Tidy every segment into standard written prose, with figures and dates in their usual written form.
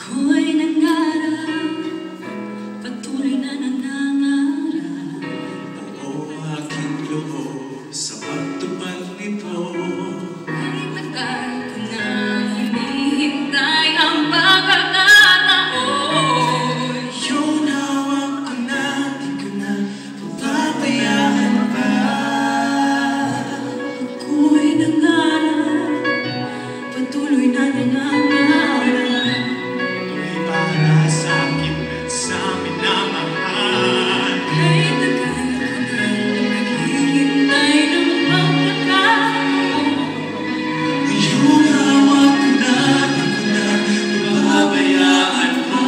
Ako'y nangarap, patuloy na nangangarap. Oo, aking loob sa pagtupad nito. Kahit tagal ko na hinihintay ang pagkakataon. Yung hawak ko na, di ko na papabayaan pa. Ako'y nangarap, patuloy na nangangarap. Para sa akin at sa minamahal. Kahit tagal ko na naghihintay ng pagkakataon. Yung hawak ko na, di ko na papabayaan pa.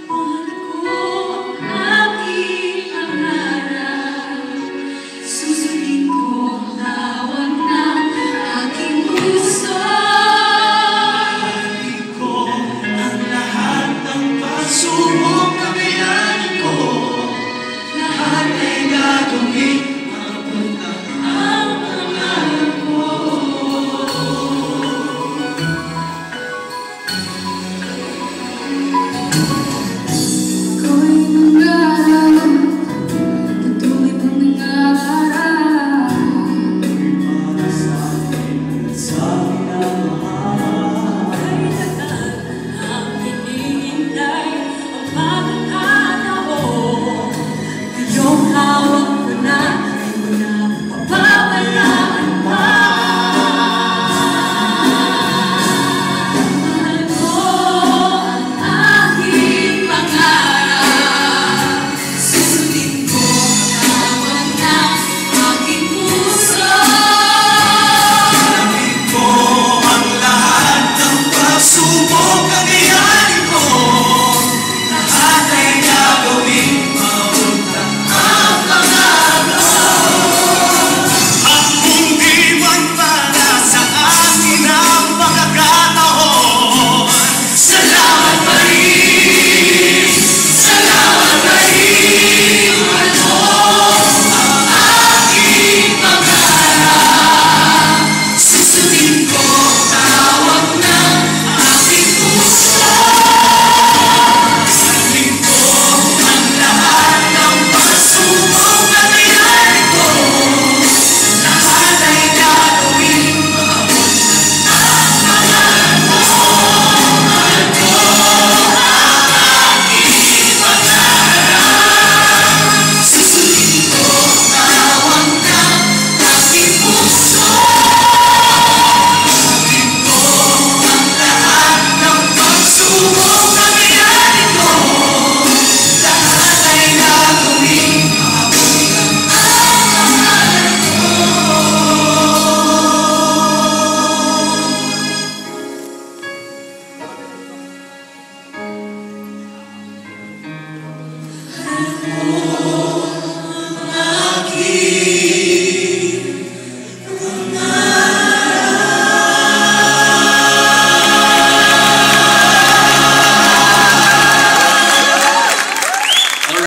Mahal ko ang aking pangarap. Susundin ko ang tawag ng aking puso. Subok kakayanin ko, lahat ay gagawin, mapunta ang pangarap ko. Ako'y nangarap, patuloy pang nangarap. Para sa akin at sa minamahal. Kahit tagal na hinihintay ang pagkakataon. Ngayong hawak ko na, di mo na papabayaan pa. Mahal ko ang aking pangarap. Susundin ko ang tawag ng aking puso. Alamin ko ang lahat ng pagsubok kakayanin ko, lahat ay gagawin, mapunta ang pangarap ko. Ang mundi man para sa akin ang pagkakataon. Salamat pa rin, salamat pa rin. Mahal mo ang aking pangarap. Susundin ko ang tawag ng aking puso. Alamin ko ang lahat ng pagsubok kakayanin ko, lahat ay gagawin, mapunta ang pangarap ko. Mahal ko ang aking pangarap. Susundin ko ang tawag ng aking puso. Alamin ko ang lahat ng pagsubok kakayanin ko, lahat ay gagawin, mapunta ang pangarap ko.